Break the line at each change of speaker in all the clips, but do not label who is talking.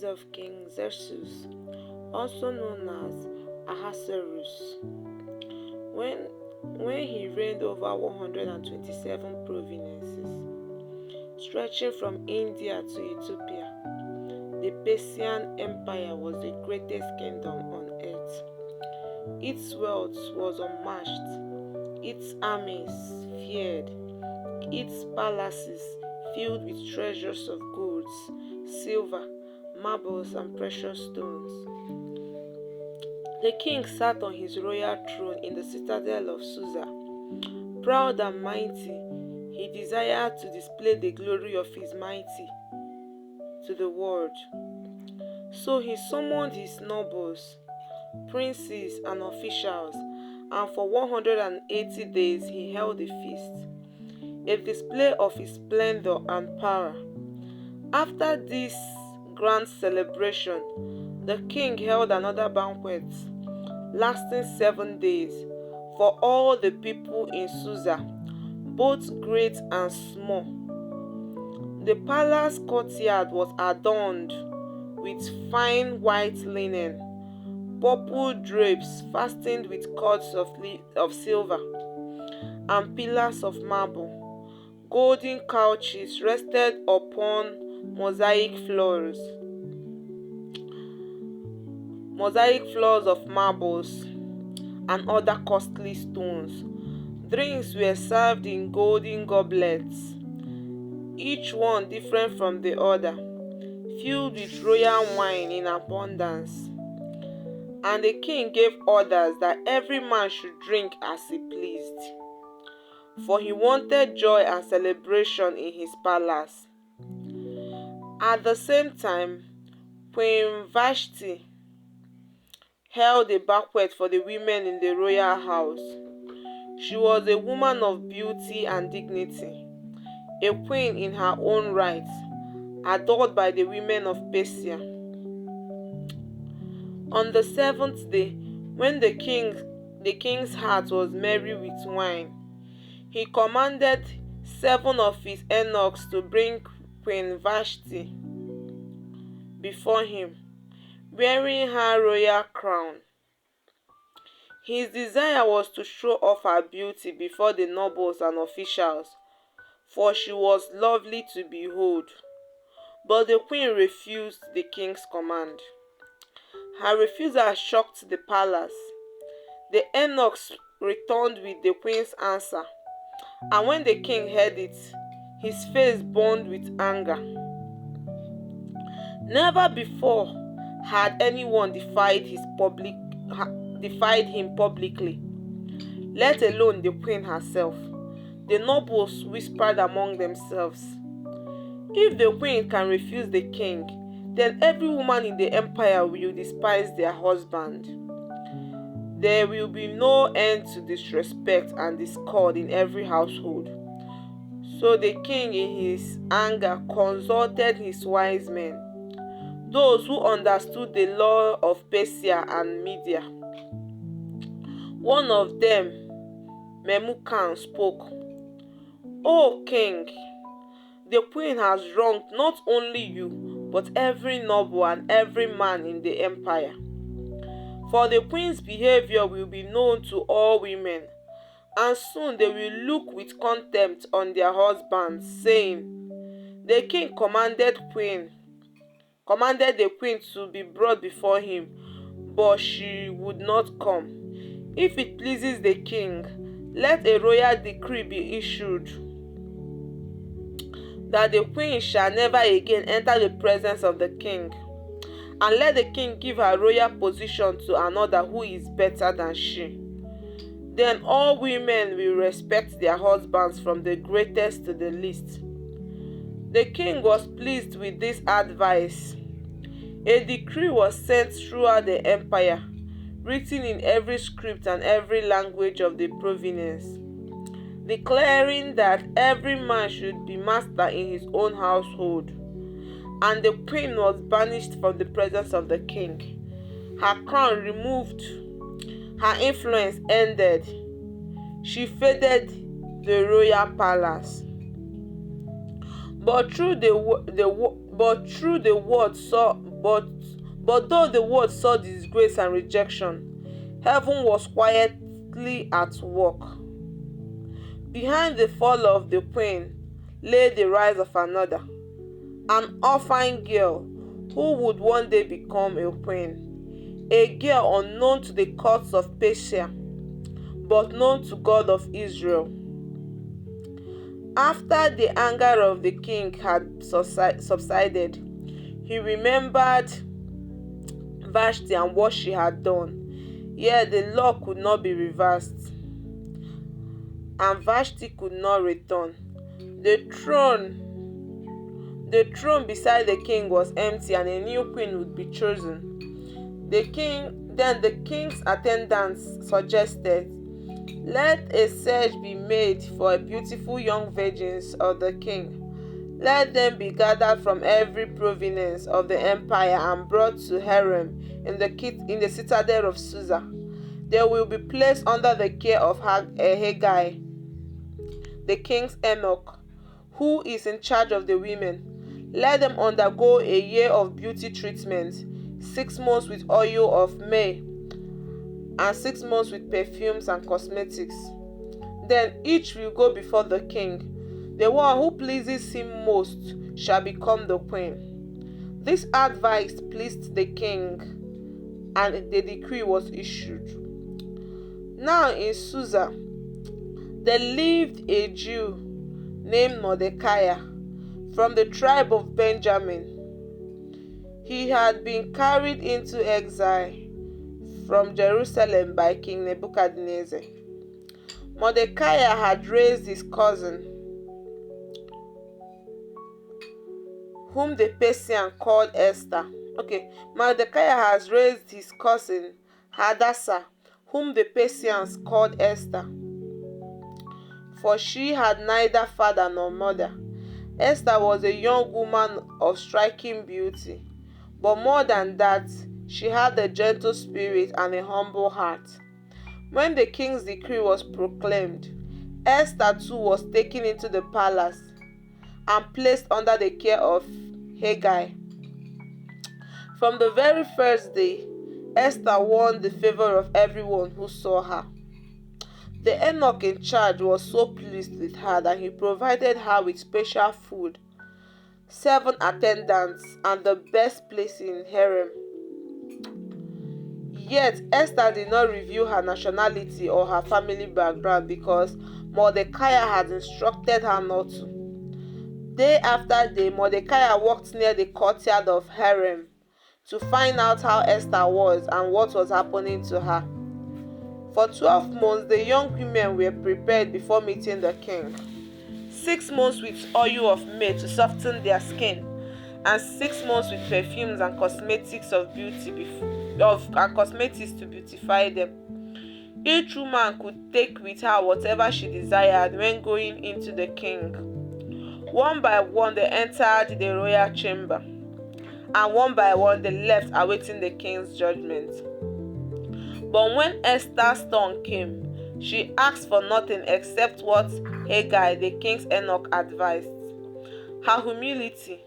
Rise of King Xerxes, also known as Ahasuerus. When he reigned over 127 provinces, stretching from India to Ethiopia, the Persian Empire was the greatest kingdom on earth. Its wealth was unmatched, its armies feared, its palaces filled with treasures of golds, silver, marbles, and precious stones. The king sat on his royal throne in the citadel of Susa. Proud and mighty, he desired to display the glory of his mighty to the world. So he summoned his nobles, princes, and officials, and for 180 days he held a feast, a display of his splendor and power. After this grand celebration, the king held another banquet, lasting 7 days, for all the people in Susa, both great and small. The palace courtyard was adorned with fine white linen, purple drapes fastened with cords of silver, and pillars of marble. Golden couches rested upon mosaic floors of marbles and other costly stones. Drinks were served in golden goblets, each one different from the other, filled with royal wine in abundance. And the king gave orders that every man should drink as he pleased, for he wanted joy and celebration in his palace. At the same time, Queen Vashti held a banquet for the women in the royal house. She was a woman of beauty and dignity, a queen in her own right, adored by the women of Persia. On the 7th day, when the king's heart was merry with wine, he commanded 7 of his eunuchs to bring Queen Vashti before him, wearing her royal crown. His desire was to show off her beauty before the nobles and officials, for she was lovely to behold. But the queen refused the king's command. Her refusal shocked the palace. The eunuchs returned with the queen's answer, and when the king heard it, his face burned with anger. Never before had anyone defied him publicly, let alone the queen herself. The nobles whispered among themselves, "If the queen can refuse the king, then every woman in the empire will despise their husband. There will be no end to disrespect and discord in every household." So the king, in his anger, consulted his wise men, those who understood the law of Persia and Media. One of them, Memucan, spoke, "O king, the queen has wronged not only you, but every noble and every man in the empire. For the queen's behavior will be known to all women, and soon they will look with contempt on their husbands, saying, 'The king commanded the queen to be brought before him, but she would not come. If it pleases the king, let a royal decree be issued that the queen shall never again enter the presence of the king, and let the king give her royal position to another who is better than she. Then all women will respect their husbands from the greatest to the least.'" The king was pleased with this advice. A decree was sent throughout the empire, written in every script and every language of the province, declaring that every man should be master in his own household. And the queen was banished from the presence of the king, her crown removed, her influence ended. She faded the royal palace. But through the word But, but though the world saw disgrace and rejection, heaven was quietly at work. Behind the fall of the queen lay the rise of another, an orphan girl who would one day become a queen, a girl unknown to the courts of Persia, but known to God of Israel. After the anger of the king had subsided, he remembered Vashti and what she had done. Yet the law could not be reversed, and Vashti could not return. The throne beside the king was empty, and a new queen would be chosen. The king's attendants suggested, "Let a search be made for beautiful young virgins of the king. Let them be gathered from every province of the empire and brought to Harem in the citadel of Susa. They will be placed under the care of Haggai, the king's eunuch, who is in charge of the women. Let them undergo a year of beauty treatment, 6 months with oil of myrrh, and 6 months with perfumes and cosmetics. Then each will go before the king. The one who pleases him most shall become the queen." This advice pleased the king, and the decree was issued. Now in Susa there lived a Jew named Mordecai from the tribe of Benjamin. He had been carried into exile from Jerusalem by King Nebuchadnezzar. Mordecai had raised his cousin, whom the Persian called Esther. Mordecai has raised his cousin Hadassah, whom the Persians called Esther, for she had neither father nor mother. Esther was a young woman of striking beauty, but more than that, she had a gentle spirit and a humble heart. When the king's decree was proclaimed, Esther too was taken into the palace and placed under the care of Haggai. From the very first day, Esther won the favor of everyone who saw her. The eunuch in charge was so pleased with her that he provided her with special food, 7 attendants, and the best place in harem. Yet Esther did not reveal her nationality or her family background because Mordecai had instructed her not to. Day after day, Mordecai walked near the courtyard of harem to find out how Esther was and what was happening to her. For 12 months, the young women were prepared before meeting the king. 6 months with oil of myrrh to soften their skin, and 6 months with perfumes and cosmetics to beautify them. Each woman could take with her whatever she desired when going into the king. One by one, they entered the royal chamber, and one by one, they left awaiting the king's judgment. But when Esther's turn came, she asked for nothing except what Haggai, the king's eunuch, advised. Her humility,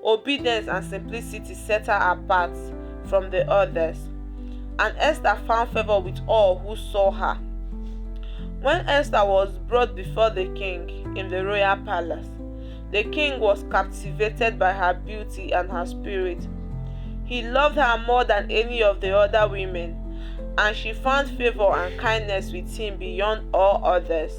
obedience, and simplicity set her apart from the others, and Esther found favor with all who saw her. When Esther was brought before the king in the royal palace, the king was captivated by her beauty and her spirit. He loved her more than any of the other women, and she found favor and kindness with him beyond all others.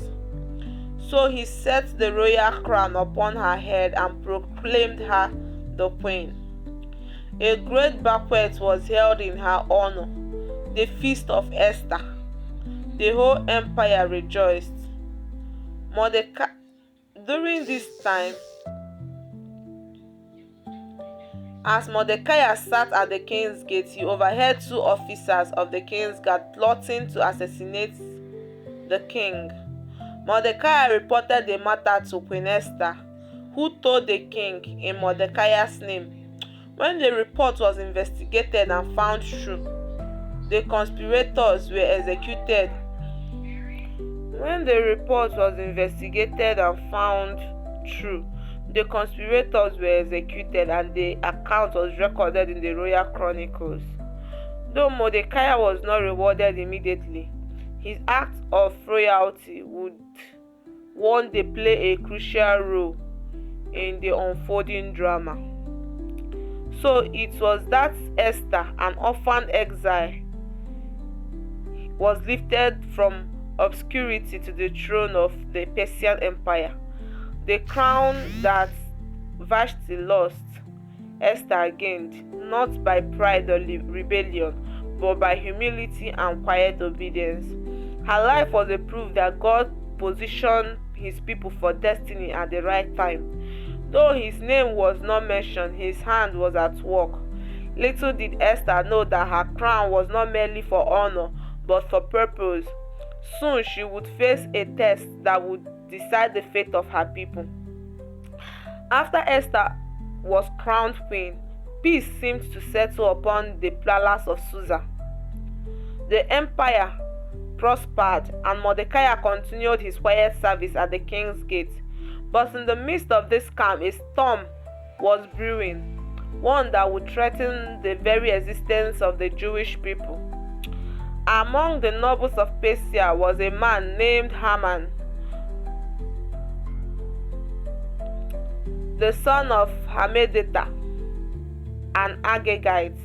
So he set the royal crown upon her head and proclaimed her the queen. A great banquet was held in her honor, the feast of Esther. The whole empire rejoiced. During this time, as Mordecai sat at the king's gate, he overheard 2 officers of the king's guard plotting to assassinate the king. Mordecai reported the matter to Queen Esther, who told the king in Mordecai's name. When the report was investigated and found true, the conspirators were executed. The conspirators were executed, and the account was recorded in the royal chronicles. Though Mordecai was not rewarded immediately, his act of royalty would one day play a crucial role in the unfolding drama. So it was that Esther, an orphan exile, was lifted from obscurity to the throne of the Persian Empire. The crown that Vashti lost, Esther gained, not by pride or rebellion, but by humility and quiet obedience. Her life was a proof that God positioned his people for destiny at the right time. Though his name was not mentioned, his hand was at work. Little did Esther know that her crown was not merely for honor, but for purpose. Soon she would face a test that would decide the fate of her people. After Esther was crowned queen, peace seemed to settle upon the palace of Susa. The empire prospered, and Mordecai continued his quiet service at the king's gate. But in the midst of this calm, a storm was brewing, one that would threaten the very existence of the Jewish people. Among the nobles of Persia was a man named Haman, the son of Hammedatha, an Agagite.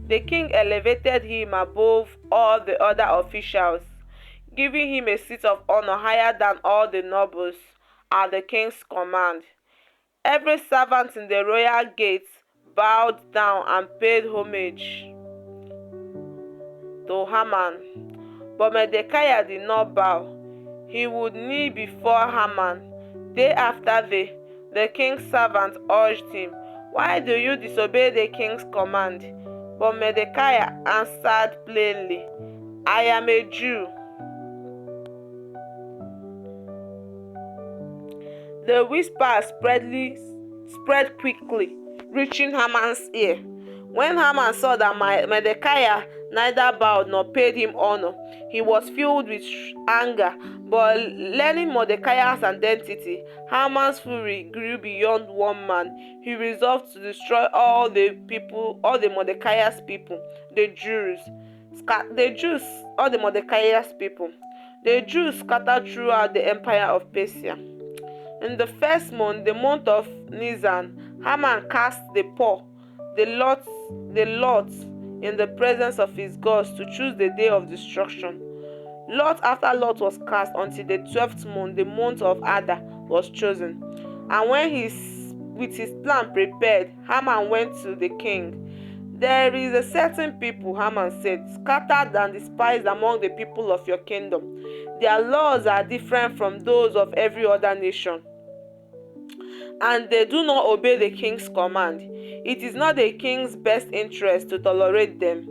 The king elevated him above all the other officials, giving him a seat of honor higher than all the nobles at the king's command. Every servant in the royal gates bowed down and paid homage to Haman. But Mordecai did not bow. He would kneel before Haman. Day after day, the king's servant urged him, "Why do you disobey the king's command?" But Mordecai answered plainly, "I am a Jew." The whisper spread quickly, reaching Haman's ear. When Haman saw that Mordecai neither bowed nor paid him honor, he was filled with anger. But learning Mordecai's identity, Haman's fury grew beyond one man. He resolved to destroy all the Mordecai's people, the Jews. All the Mordecai's people. The Jews scattered throughout the empire of Persia. In the first month, the month of Nisan, Haman cast the lot in the presence of his gods to choose the day of destruction. Lot after lot was cast until the 12th month, the month of Adar, was chosen. And when with his plan prepared, Haman went to the king. "There is a certain people," Haman said, "scattered and despised among the people of your kingdom. Their laws are different from those of every other nation, and they do not obey the king's command. It is not the king's best interest to tolerate them.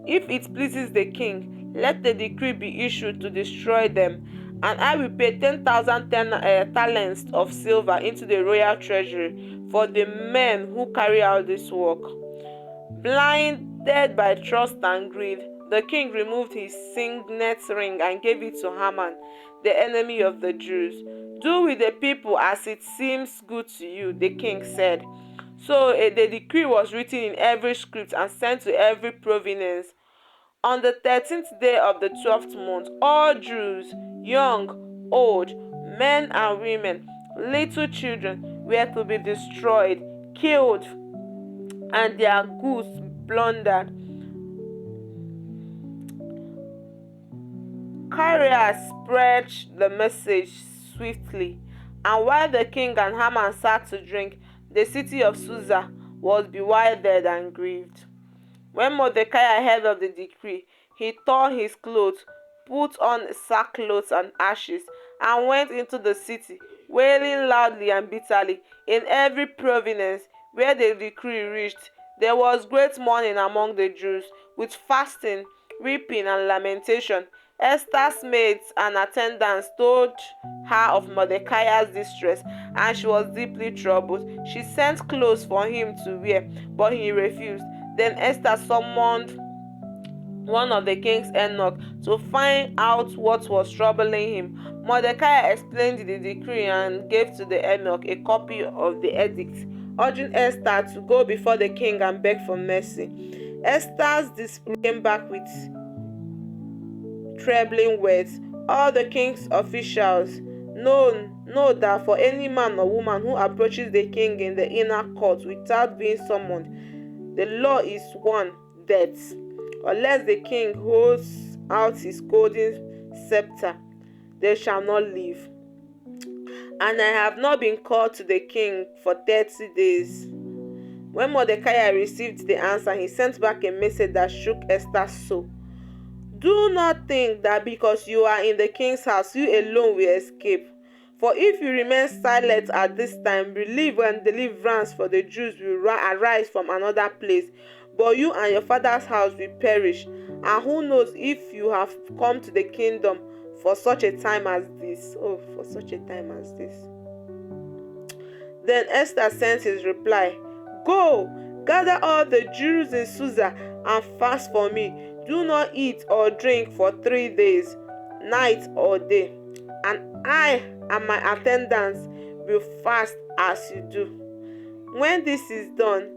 If it pleases the king, let the decree be issued to destroy them, and I will pay 10,000 talents of silver into the royal treasury for the men who carry out this work." Blinded by trust and greed, the king removed his signet ring and gave it to Haman, the enemy of the Jews. "Do with the people as it seems good to you," the king said. So the decree was written in every script and sent to every province. On the 13th day of the 12th month, all Jews, young, old, men and women, little children, were to be destroyed, killed, and their goods plundered. Carriers spread the message swiftly, and while the king and Haman sat to drink, the city of Susa was bewildered and grieved. When Mordecai heard of the decree, he tore his clothes, put on sackcloth and ashes, and went into the city, wailing loudly and bitterly. In every province where the decree reached, there was great mourning among the Jews, with fasting, weeping, and lamentation. Esther's maids and attendants told her of Mordecai's distress, and she was deeply troubled. She sent clothes for him to wear, but he refused. Then Esther summoned one of the king's eunuchs to find out what was troubling him. Mordecai explained the decree and gave to the eunuch a copy of the edict, urging Esther to go before the king and beg for mercy. Esther's discipline came back with trembling words. All the king's officials know that for any man or woman who approaches the king in the inner court without being summoned, the law is one, death, unless the king holds out his golden scepter, they shall not live. And I have not been called to the king for 30 days. When Mordecai received the answer, he sent back a message that shook Esther's soul. Do not think that because you are in the king's house, you alone will escape. For if you remain silent at this time, relief and deliverance for the Jews will arise from another place. But you and your father's house will perish. And who knows if you have come to the kingdom for such a time as this. Oh, for such a time as this. Then Esther sent his reply. Go, gather all the Jews in Susa and fast for me. Do not eat or drink for 3 days, night or day. And I and my attendants will fast as you do. When this is done,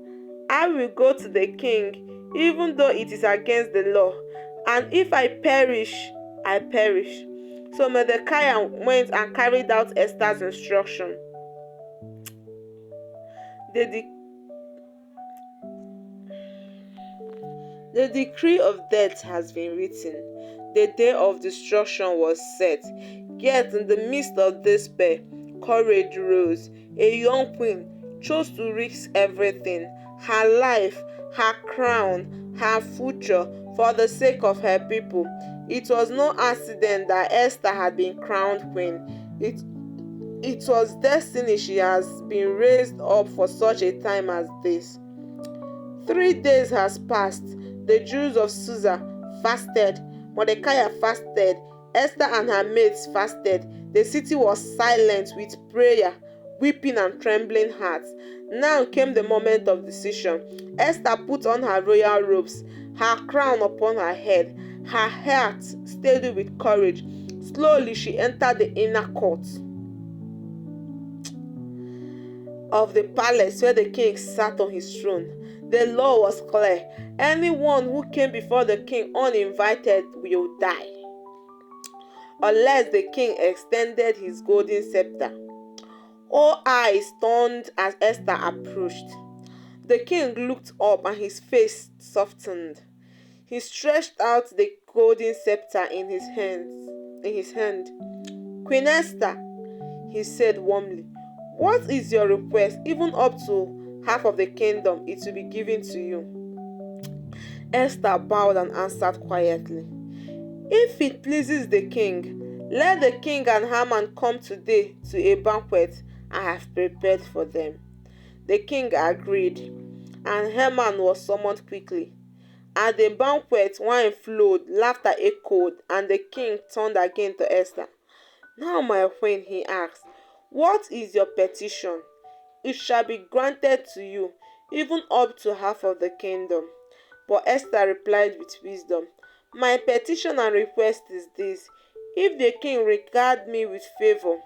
I will go to the king, even though it is against the law. And if I perish, I perish. So Mordecai went and carried out Esther's instruction. The decree of death has been written. The day of destruction was set. Yet in the midst of despair, courage rose. A young queen chose to risk everything, her life, her crown, her future, for the sake of her people. It was no accident that Esther had been crowned queen. It was destiny. She has been raised up for such a time as this. 3 days has passed. The Jews of Susa fasted. Mordecai fasted. Esther and her maids fasted. The city was silent with prayer, weeping and trembling hearts. Now came the moment of decision. Esther put on her royal robes, her crown upon her head, her heart steady with courage. Slowly she entered the inner court of the palace where the king sat on his throne. The law was clear. Anyone who came before the king uninvited will die, unless the king extended his golden scepter. All eyes turned as Esther approached. The king looked up and his face softened. He stretched out the golden scepter in his hand. Queen Esther, he said warmly, what is your request? Even up to half of the kingdom, it will be given to you. Esther bowed and answered quietly, if it pleases the king, let the king and Haman come today to a banquet I have prepared for them. The king agreed, and Haman was summoned quickly. At the banquet, wine flowed, laughter echoed, and the king turned again to Esther. Now, my queen, he asked, what is your petition? It shall be granted to you, even up to half of the kingdom. But Esther replied with wisdom, my petition and request is this. If the king regard me with favor,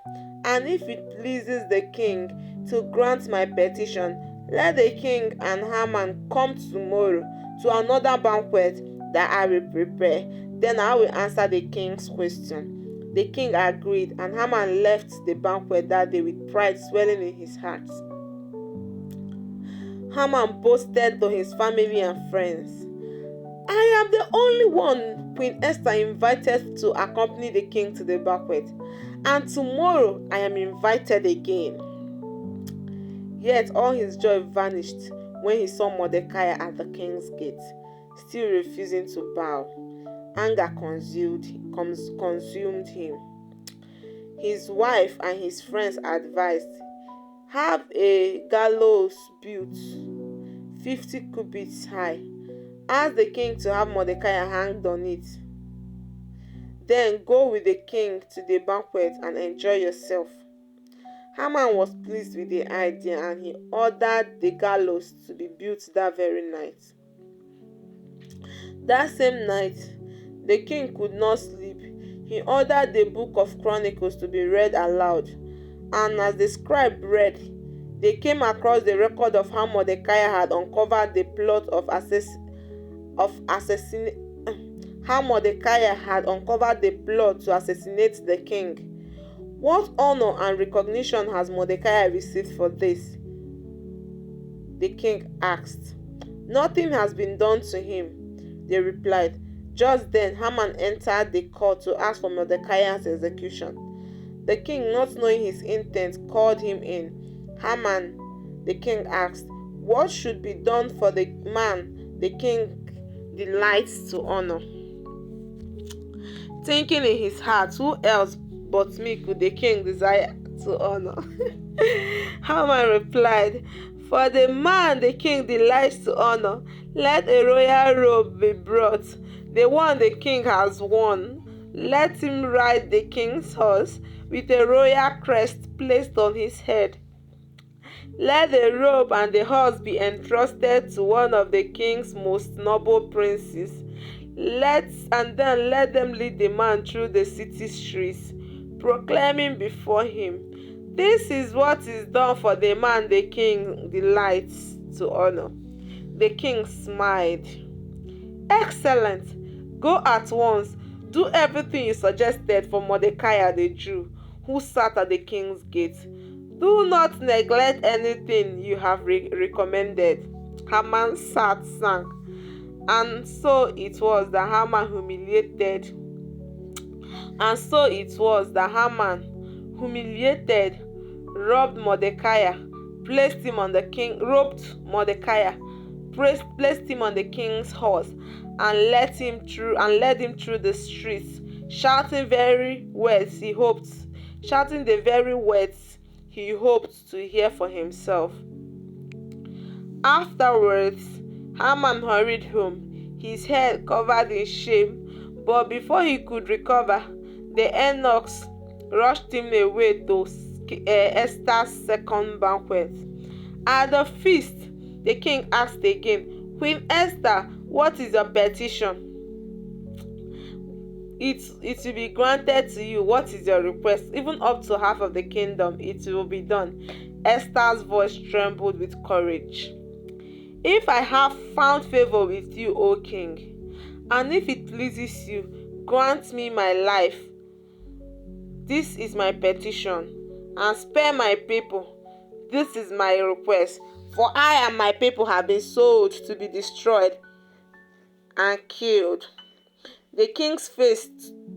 and if it pleases the king to grant my petition, let the king and Haman come tomorrow to another banquet that I will prepare. Then I will answer the king's question. The king agreed, and Haman left the banquet that day with pride swelling in his heart. Haman boasted to his family and friends, I am the only one Queen Esther invited to accompany the king to the banquet, and tomorrow I am invited again. Yet all his joy vanished when he saw Mordecai at the king's gate, still refusing to bow. Anger consumed him. His wife and his friends advised, have a gallows built 50 cubits high. Ask the king to have Mordecai hanged on it. Then go with the king to the banquet and enjoy yourself. Haman was pleased with the idea, and he ordered the gallows to be built that very night. That same night, the king could not sleep. He ordered the book of Chronicles to be read aloud, and as the scribe read, they came across the record of how Mordecai had uncovered the plot of to assassinate the king. What honor and recognition has Mordecai received for this? The king asked. Nothing has been done to him, they replied. Just then Haman entered the court to ask for Mordecai's execution. The king, not knowing his intent, called him in. Haman, the king asked, what should be done for the man the king delights to honor? Thinking in his heart, who else but me could the king desire to honor? Haman replied, for the man the king delights to honor, let a royal robe be brought, the one the king has worn. Let him ride the king's horse with a royal crest placed on his head. Let the robe and the horse be entrusted to one of the king's most noble princes. Let them lead the man through the city streets, proclaiming before him, this is what is done for the man the king delights to honor. The king smiled. Excellent. Go at once. Do everything you suggested for Mordecai the Jew, who sat at the king's gate. Do not neglect anything you have recommended. Haman sang. And so it was that Haman robed Mordecai, placed him on the king's horse, and led him through the streets, shouting the very words he hoped to hear for himself. Afterwards, Haman hurried home, his head covered in shame, but before he could recover, the eunuchs rushed him away to Esther's second banquet. At the feast, the king asked again, Queen Esther, what is your petition? It will be granted to you. What is your request? Even up to half of the kingdom, it will be done. Esther's voice trembled with courage. If I have found favor with you, O king, and if it pleases you, grant me my life. This is my petition, and spare my people. This is my request, for I and my people have been sold to be destroyed and killed. The king's face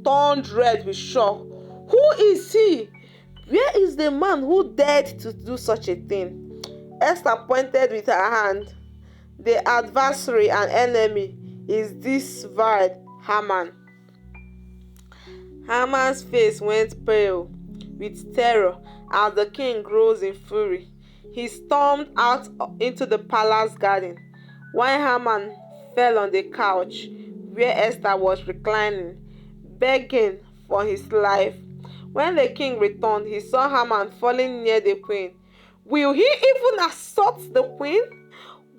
turned red with shock. Who is he? Where is the man who dared to do such a thing? Esther pointed with her hand. The adversary and enemy is this vile Haman. Haman's face went pale with terror as the king rose in fury. He stormed out into the palace garden, while Haman fell on the couch where Esther was reclining, begging for his life. When the king returned, he saw Haman falling near the queen. Will he even assault the queen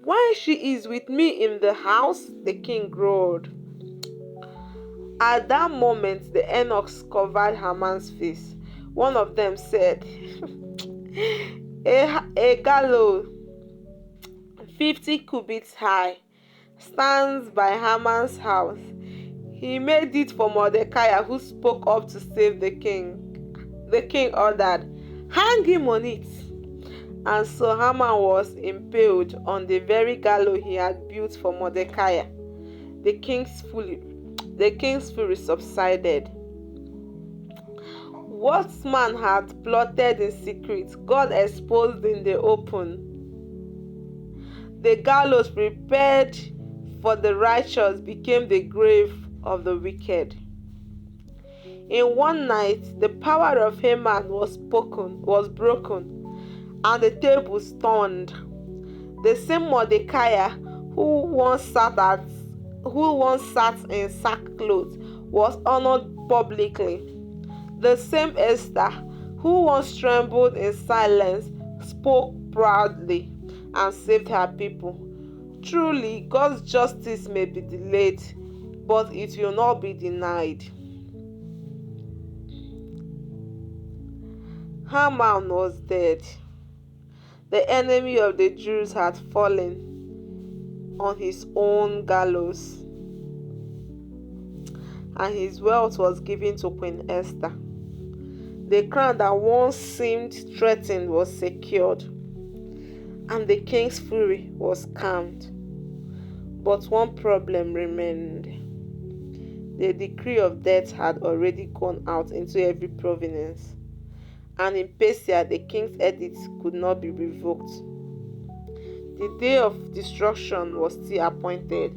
while she is with me in the house? The king roared. At that moment, the eunuchs covered Haman's face. One of them said, a gallows 50 cubits high stands by Haman's house. He made it for Mordecai, who spoke up to save the king. The king ordered, hang him on it. And so Haman was impaled on the very gallows he had built for Mordecai. The king's fury subsided. What man had plotted in secret, God exposed in the open. The gallows prepared for the righteous became the grave of the wicked. In one night, the power of Haman was broken, and the tables turned. The same Mordecai who once sat in sackcloth was honored publicly. The same Esther who once trembled in silence spoke proudly and saved her people. Truly, God's justice may be delayed, but it will not be denied. Haman was dead. The enemy of the Jews had fallen on his own gallows, and his wealth was given to Queen Esther. The crown that once seemed threatened was secured, and the king's fury was calmed. But one problem remained. The decree of death had already gone out into every province, and in Persia the king's edict could not be revoked. The day of destruction was still appointed.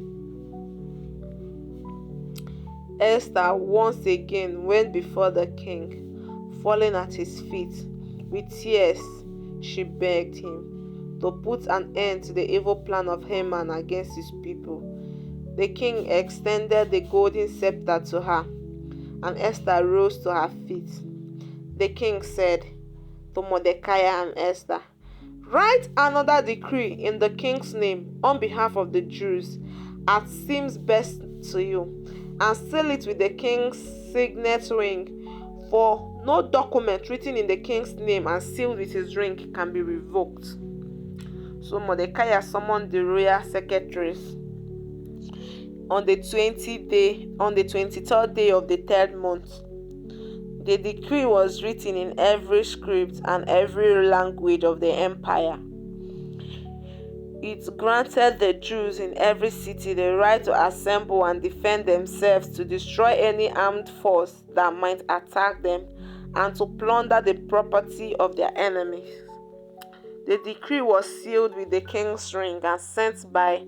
Esther once again went before the king. Falling at his feet, with tears, she begged him to put an end to the evil plan of Haman against his people. The king extended the golden scepter to her, and Esther rose to her feet. The king said to Mordecai and Esther, "Write another decree in the king's name on behalf of the Jews, as seems best to you, and seal it with the king's signet ring, for no document written in the king's name and sealed with his ring can be revoked." So Mordecai summoned the royal secretaries on the 23rd day of the third month. The decree was written in every script and every language of the empire. It granted the Jews in every city the right to assemble and defend themselves, to destroy any armed force that might attack them, and to plunder the property of their enemies. The decree was sealed with the king's ring and sent by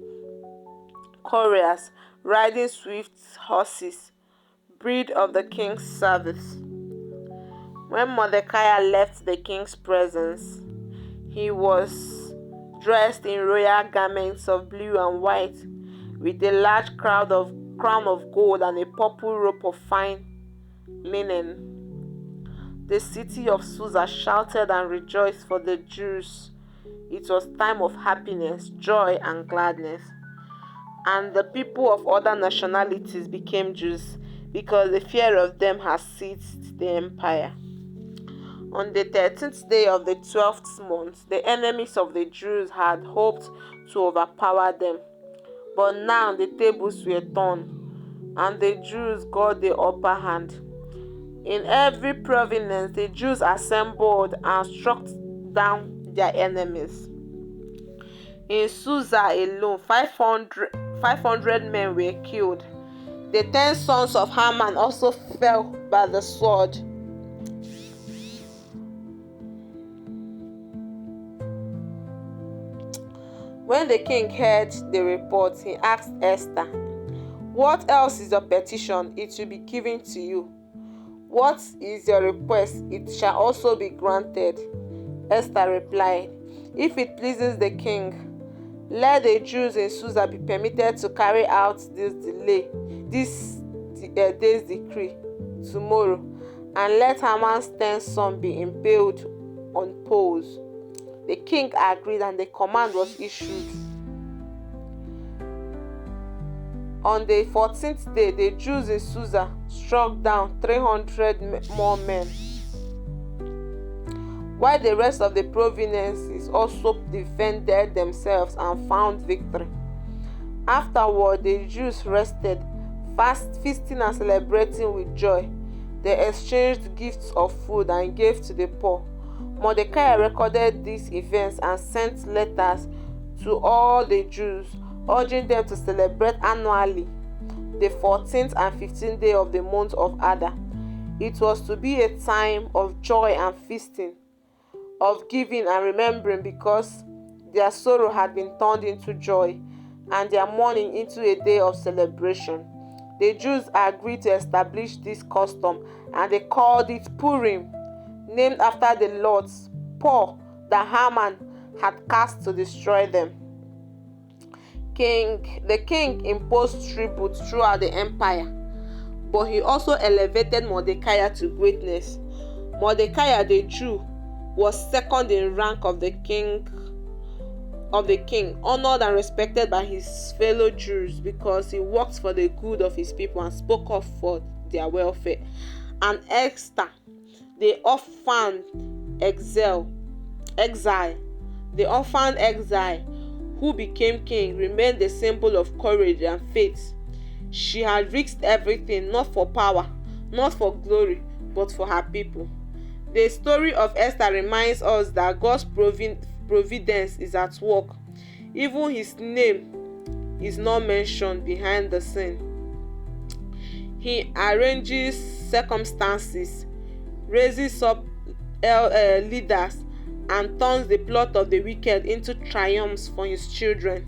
couriers riding swift horses, breed of the king's service. When Mordecai left the king's presence, he was dressed in royal garments of blue and white, with a large crown of gold and a purple robe of fine linen. The city of Susa shouted and rejoiced for the Jews. It was time of happiness, joy, and gladness. And the people of other nationalities became Jews, because the fear of them had seized the empire. On the 13th day of the 12th month, the enemies of the Jews had hoped to overpower them. But now the tables were turned, and the Jews got the upper hand. In every province, the Jews assembled and struck down their enemies. In Susa alone, 500 men were killed. The 10 sons of Haman also fell by the sword. When the king heard the report, he asked Esther, "What else is your petition? It will be given to you. What is your request? It shall also be granted." Esther replied, "If it pleases the king, let the Jews in Susa be permitted to carry out this day's decree tomorrow, and let Haman's 10 sons be impaled on poles." The king agreed, and the command was issued. On the 14th day, the Jews in Susa struck down 300 more men, while the rest of the provinces also defended themselves and found victory. Afterward, the Jews rested, feasting and celebrating with joy. They exchanged gifts of food and gave to the poor. Mordecai recorded these events and sent letters to all the Jews, urging them to celebrate annually the 14th and 15th day of the month of Adar. It was to be a time of joy and feasting, of giving and remembering, because their sorrow had been turned into joy and their mourning into a day of celebration. The Jews agreed to establish this custom, and they called it Purim, named after the lord's paw that Haman had cast to destroy them. The king imposed tribute throughout the empire, but he also elevated Mordecai to greatness. Mordecai the Jew was second in rank of the king, honored and respected by his fellow Jews because he worked for the good of his people and spoke up for their welfare. And Esther, the orphan, exile. The orphan exile who became king remained a symbol of courage and faith. She had risked everything, not for power, not for glory, but for her people. The story of Esther reminds us that God's providence is at work. Even his name is not mentioned behind the scene. He arranges circumstances, raises up leaders, and turns the plot of the wicked into triumphs for his children.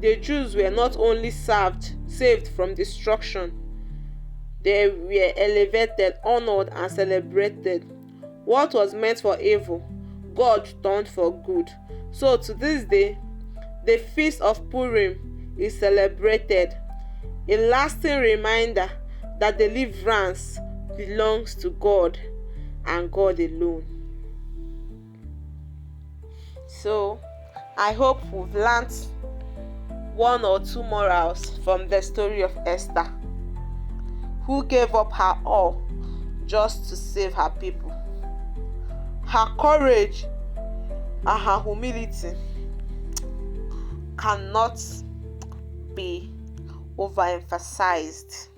The Jews were not only saved from destruction, they were elevated, honored, and celebrated. What was meant for evil, God turned for good. So to this day, the Feast of Purim is celebrated, a lasting reminder that deliverance belongs to God and God alone. So, I hope we've learned one or two morals from the story of Esther, who gave up her all just to save her people. Her courage and her humility cannot be overemphasized.